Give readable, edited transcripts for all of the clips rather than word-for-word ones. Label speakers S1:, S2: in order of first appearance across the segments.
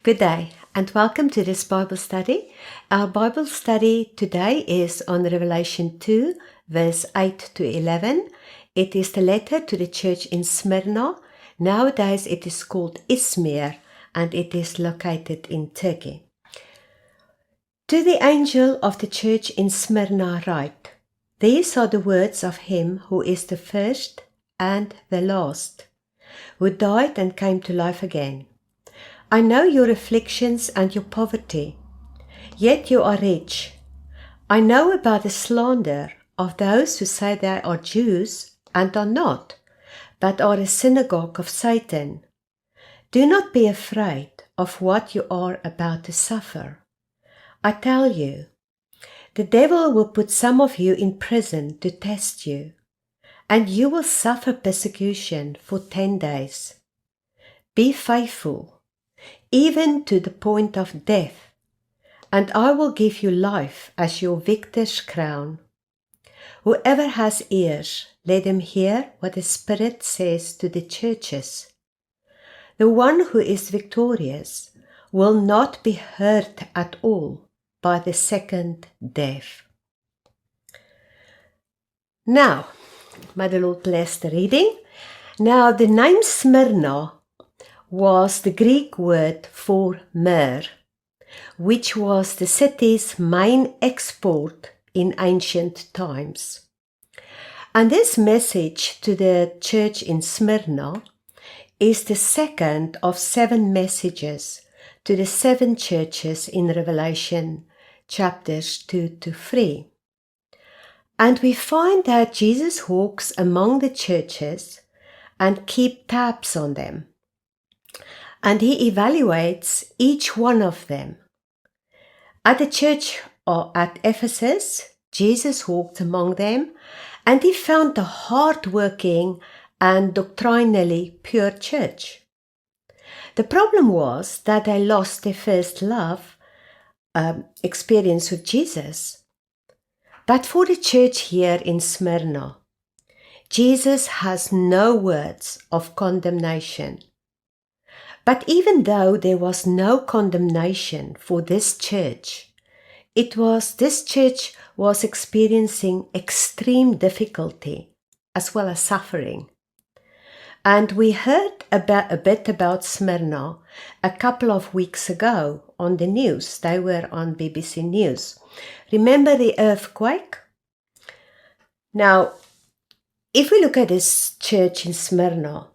S1: Good day and welcome to this Bible study. Our Bible study today is on Revelation 2, verse 8 to 11. It is the letter to the church in Smyrna. Nowadays it is called Izmir and it is located in Turkey. To the angel of the church in Smyrna write, These are the words of him who is the first and the last, who died and came to life again. I know your afflictions and your poverty, yet you are rich. I know about the slander of those who say they are Jews and are not, but are a synagogue of Satan. Do not be afraid of what you are about to suffer. I tell you, the devil will put some of you in prison to test you, and you will suffer persecution for 10 days. Be faithful, even to the point of death, and I will give you life as your victor's crown. Whoever has ears, let him hear what the Spirit says to the churches. The one who is victorious will not be hurt at all by the second death. Now, may the Lord bless the reading. Now, the name Smyrna was the Greek word for myrrh, which was the city's main export in ancient times. And this message to the church in Smyrna is the second of 7 messages to the 7 churches in Revelation chapters 2 to 3. And we find that Jesus walks among the churches and keeps tabs on them. And he evaluates each one of them. At the church at Ephesus, Jesus walked among them and he found a hard-working and doctrinally pure church. The problem was that they lost their first love experience with Jesus. But for the church here in Smyrna, Jesus has no words of condemnation. But even though there was no condemnation for this church, this church was experiencing extreme difficulty as well as suffering. And we heard a bit about Smyrna a couple of weeks ago on the news. They were on BBC News. Remember the earthquake? Now, if we look at this church in Smyrna,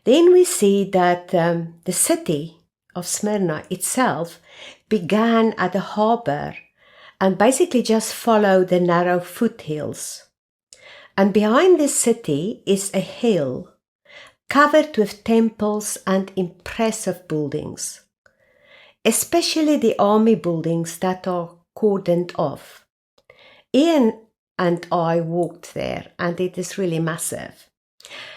S1: then we see that the city of Smyrna itself began at the harbor and basically just followed the narrow foothills. And behind this city is a hill covered with temples and impressive buildings, especially the army buildings that are cordoned off. Ian and I walked there and it is really massive.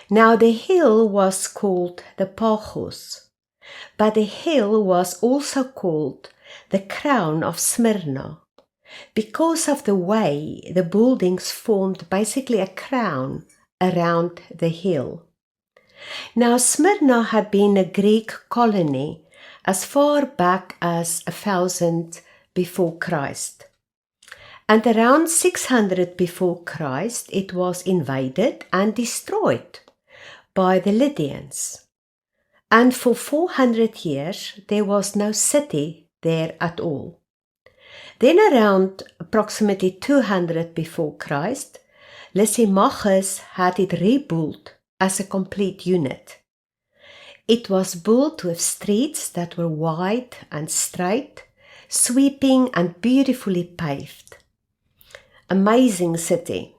S1: Now the hill was called the Pachos, but the hill was also called the crown of Smyrna because of the way the buildings formed basically a crown around the hill. Now Smyrna had been a Greek colony as far back as 1000 before Christ. And around 600 before Christ it was invaded and destroyed by the Lydians. And for 400 years there was no city there at all. Then around approximately 200 before Christ, Lysimachus had it rebuilt as a complete unit. It was built with streets that were wide and straight, sweeping and beautifully paved. Amazing city.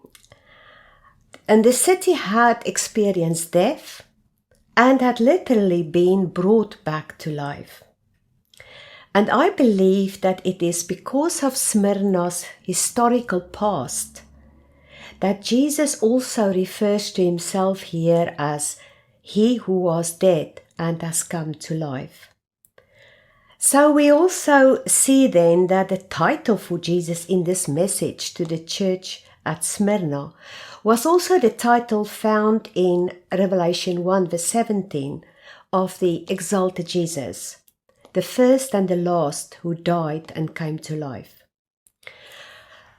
S1: And the city had experienced death and had literally been brought back to life. And I believe that it is because of Smyrna's historical past that Jesus also refers to himself here as he who was dead and has come to life. So we also see then that the title for Jesus in this message to the church at Smyrna was also the title found in Revelation 1 verse 17 of the Exalted Jesus. the first and the last who died and came to life.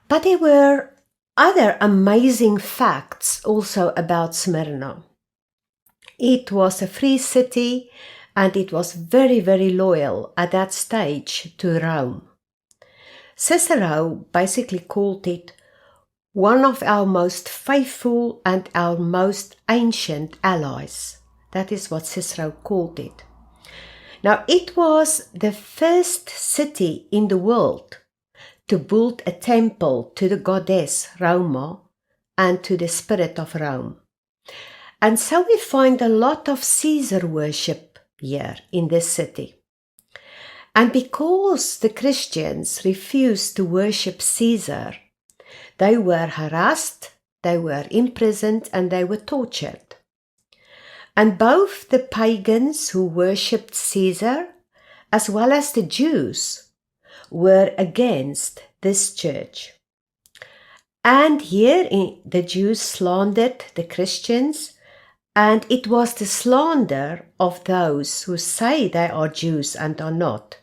S1: But there were other amazing facts also about Smyrna. It was a free city and it was very, very loyal at that stage to Rome. Cicero basically called it one of our most faithful and our most ancient allies. That is what Cicero called it. Now, it was the first city in the world to build a temple to the goddess Roma and to the spirit of Rome. And so we find a lot of Caesar worship here in this city. And because the Christians refused to worship Caesar, they were harassed, they were imprisoned, and they were tortured. And both the pagans who worshipped Caesar, as well as the Jews, were against this church. And here the Jews slandered the Christians, and it was the slander of those who say they are Jews and are not.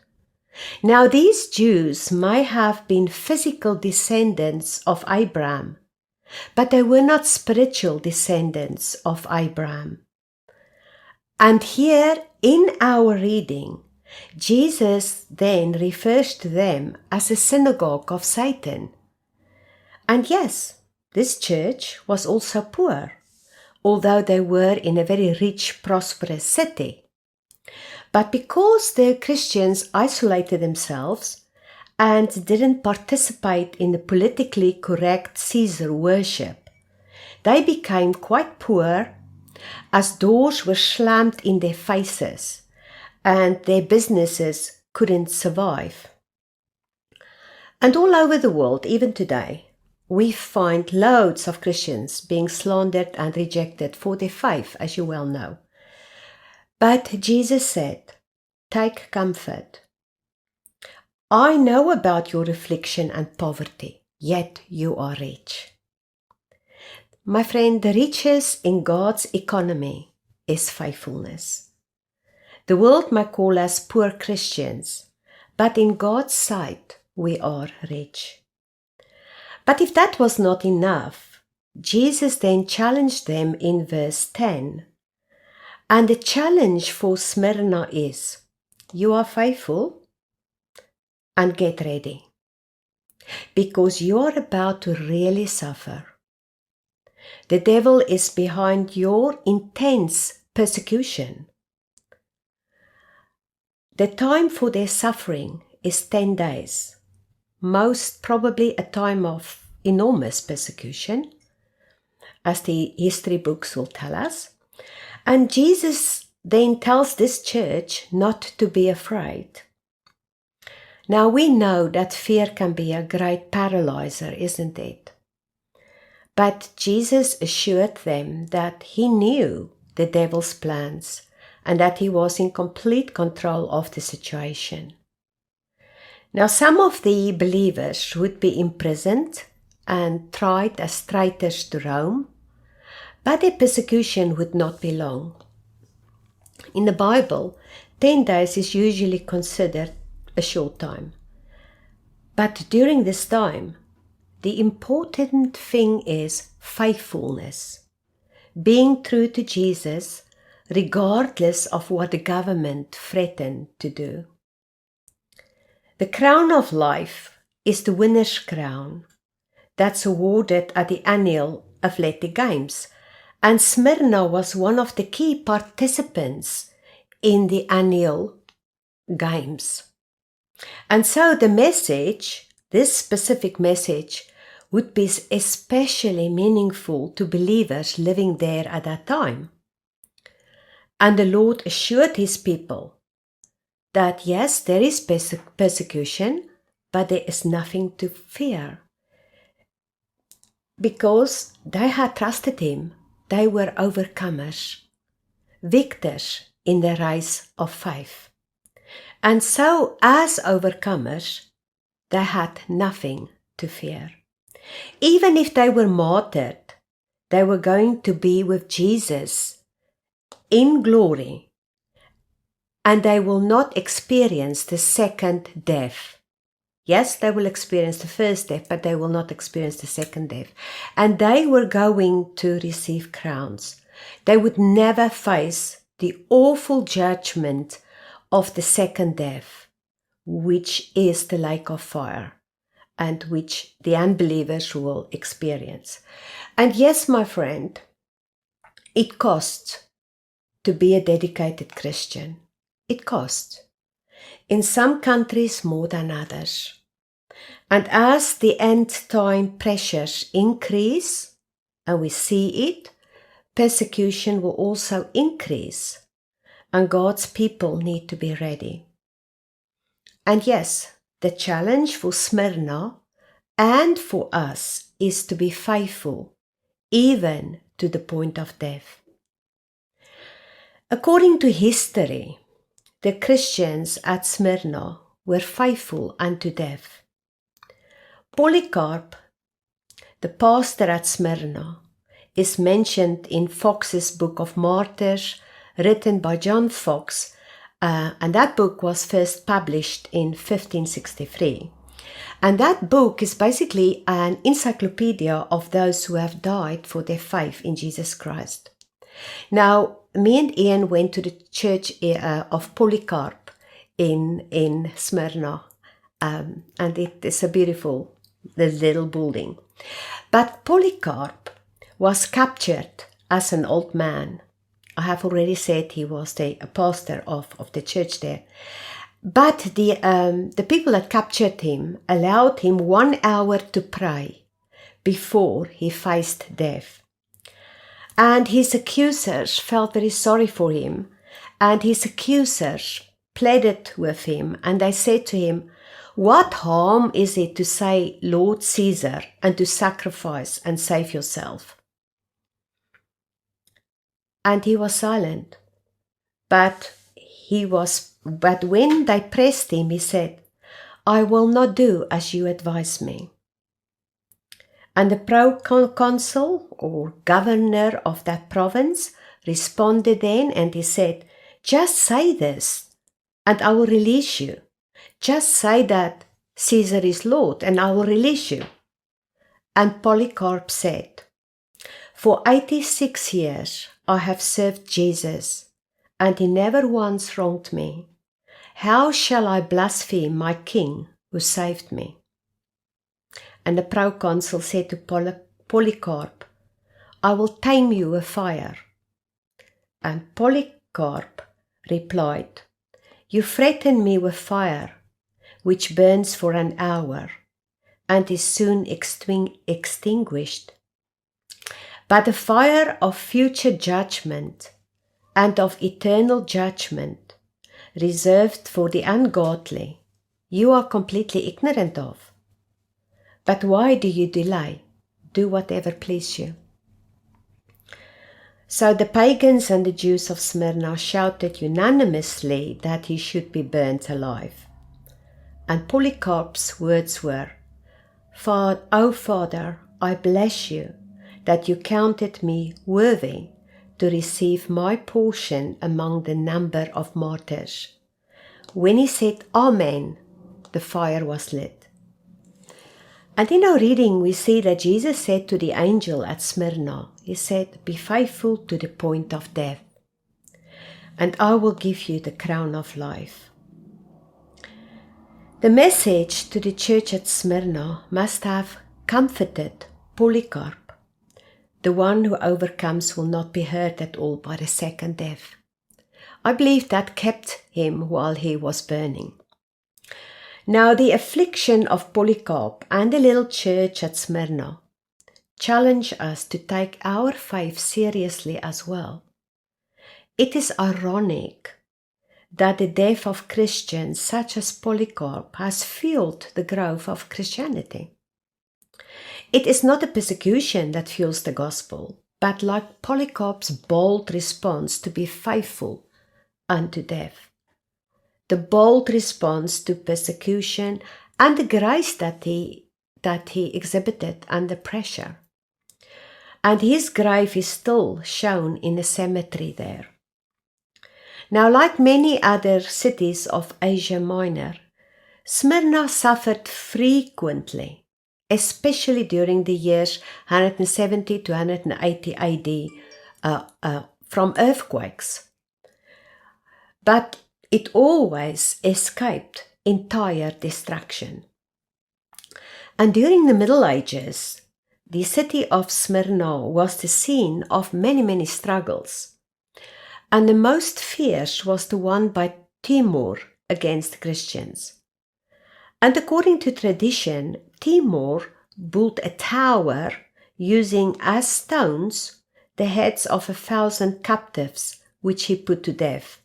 S1: Now, these Jews may have been physical descendants of Abraham, but they were not spiritual descendants of Abraham. And here in our reading, Jesus then refers to them as a synagogue of Satan. And yes, this church was also poor, although they were in a very rich, prosperous city. But because the Christians isolated themselves and didn't participate in the politically correct Caesar worship, they became quite poor as doors were slammed in their faces and their businesses couldn't survive. And all over the world, even today, we find loads of Christians being slandered and rejected for their faith, as you well know. But Jesus said, "Take comfort. I know about your affliction and poverty, yet you are rich." My friend, the riches in God's economy is faithfulness. The world may call us poor Christians, but in God's sight we are rich. But if that was not enough, Jesus then challenged them in verse 10. And the challenge for Smyrna is, you are faithful and get ready, because you are about to really suffer. The devil is behind your intense persecution. The time for their suffering is 10 days, most probably a time of enormous persecution, as the history books will tell us. And Jesus then tells this church not to be afraid. Now we know that fear can be a great paralyzer, isn't it? But Jesus assured them that he knew the devil's plans and that he was in complete control of the situation. Now some of the believers would be imprisoned and tried as traitors to Rome, but their persecution would not be long. In the Bible, 10 days is usually considered a short time. But during this time, the important thing is faithfulness, being true to Jesus regardless of what the government threatened to do. The crown of life is the winner's crown that's awarded at the annual athletic games, and Smyrna was one of the key participants in the annual games. And so the message, this specific message, would be especially meaningful to believers living there at that time. And the Lord assured his people that yes, there is persecution, but there is nothing to fear. Because they had trusted him, they were overcomers, victors in the race of faith. And so, as overcomers, they had nothing to fear. Even if they were martyred, they were going to be with Jesus in glory. and they will not experience the second death. Yes, they will experience the first death, but they will not experience the second death. And they were going to receive crowns. They would never face the awful judgment of the second death, which is the lake of fire, and which the unbelievers will experience. And yes, my friend, it costs to be a dedicated Christian. It costs. In some countries more than others. And as the end time pressures increase, and we see it, persecution will also increase, and God's people need to be ready. And yes, the challenge for Smyrna and for us is to be faithful, even to the point of death. According to history, the Christians at Smyrna were faithful unto death. Polycarp, the pastor at Smyrna, is mentioned in Fox's Book of Martyrs, written by John Fox, and that book was first published in 1563. And that book is basically an encyclopedia of those who have died for their faith in Jesus Christ. Now, me and Ian went to the church of Polycarp in Smyrna, and it is a beautiful little building. But Polycarp was captured as an old man. I have already said he was a pastor of the church there. But the people that captured him allowed him 1 hour to pray before he faced death. And his accusers felt very sorry for him, and his accusers pleaded with him, and they said to him, "What harm is it to say Lord Caesar and to sacrifice and save yourself?" And he was silent. But when they pressed him, he said, "I will not do as you advise me." And the proconsul or governor of that province responded then, and he said, "Just say this and I will release you. Just say that Caesar is Lord and I will release you." And Polycarp said, "For 86 years I have served Jesus, and he never once wronged me. How shall I blaspheme my king who saved me?" And the proconsul said to Polycarp, "I will tame you with fire." And Polycarp replied, "You threaten me with fire, which burns for an hour, and is soon extinguished. But the fire of future judgment and of eternal judgment, reserved for the ungodly, you are completely ignorant of. But why do you delay? Do whatever please you." So the pagans and the Jews of Smyrna shouted unanimously that he should be burnt alive. And Polycarp's words were, "O Father, I bless you that you counted me worthy to receive my portion among the number of martyrs." When he said Amen, the fire was lit. And in our reading, we see that Jesus said to the angel at Smyrna, he said, "Be faithful to the point of death, and I will give you the crown of life." The message to the church at Smyrna must have comforted Polycarp. The one who overcomes will not be hurt at all by the second death. I believe that kept him while he was burning. Now the affliction of Polycarp and the little church at Smyrna challenge us to take our faith seriously as well. It is ironic that the death of Christians such as Polycarp has fueled the growth of Christianity. It is not the persecution that fuels the gospel, but like Polycarp's bold response to be faithful unto death. The bold response to persecution and the grace that he exhibited under pressure. And his grave is still shown in the cemetery there. Now, like many other cities of Asia Minor, Smyrna suffered frequently, especially during the years 170 to 180 AD from earthquakes. But it always escaped entire destruction. And during the Middle Ages, the city of Smyrna was the scene of many, many struggles. And the most fierce was the one by Timur against Christians. And according to tradition, Timur built a tower using as stones the heads of 1,000 captives, which he put to death.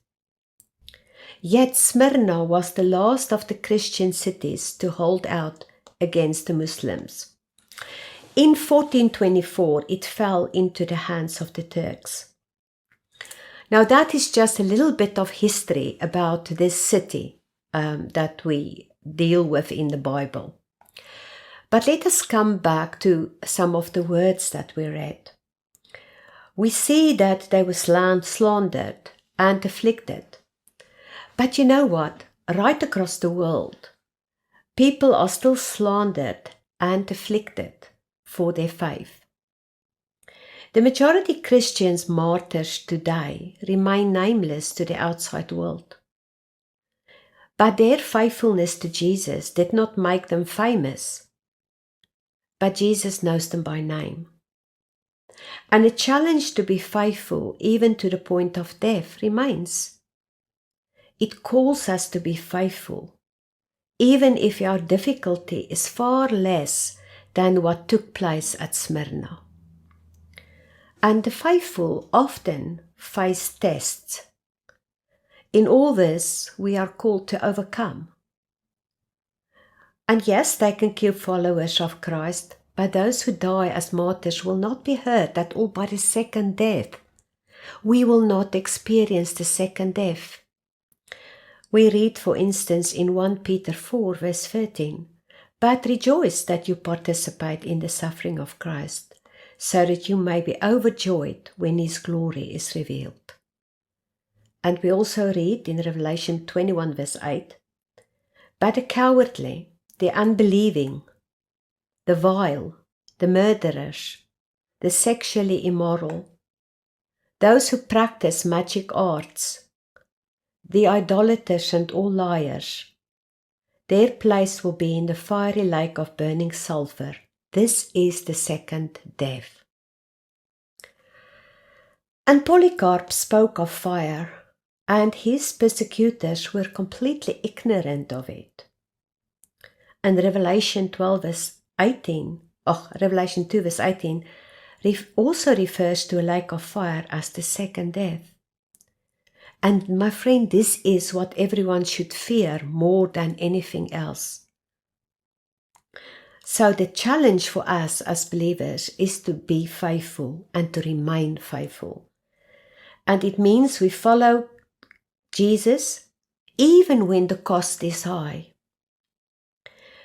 S1: Yet Smyrna was the last of the Christian cities to hold out against the Muslims. In 1424, it fell into the hands of the Turks. Now that is just a little bit of history about this city that we deal with in the Bible. But let us come back to some of the words that we read. We see that they were slandered and afflicted. But you know what? Right across the world, people are still slandered and afflicted for their faith. The majority Christians martyrs today remain nameless to the outside world. But their faithfulness to Jesus did not make them famous. But Jesus knows them by name. And the challenge to be faithful, even to the point of death, remains. It calls us to be faithful, even if our difficulty is far less than what took place at Smyrna. And the faithful often face tests. In all this, we are called to overcome. And yes, they can kill followers of Christ, but those who die as martyrs will not be hurt at all by the second death. We will not experience the second death. We read, for instance, in 1 Peter 4, verse 13, "But rejoice that you participate in the suffering of Christ, so that you may be overjoyed when His glory is revealed." And we also read in Revelation 21, verse 8, "But the cowardly, the unbelieving, the vile, the murderers, the sexually immoral, those who practice magic arts, the idolaters and all liars, their place will be in the fiery lake of burning sulfur. This is the second death." And Polycarp spoke of fire, and his persecutors were completely ignorant of it. And Revelation 2 verse 18 also refers to a lake of fire as the second death. And my friend, this is what everyone should fear more than anything else. So the challenge for us as believers is to be faithful and to remain faithful. And it means we follow Jesus even when the cost is high.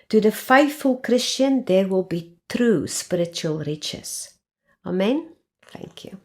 S1: To the faithful Christian, there will be true spiritual riches. Amen. Thank you.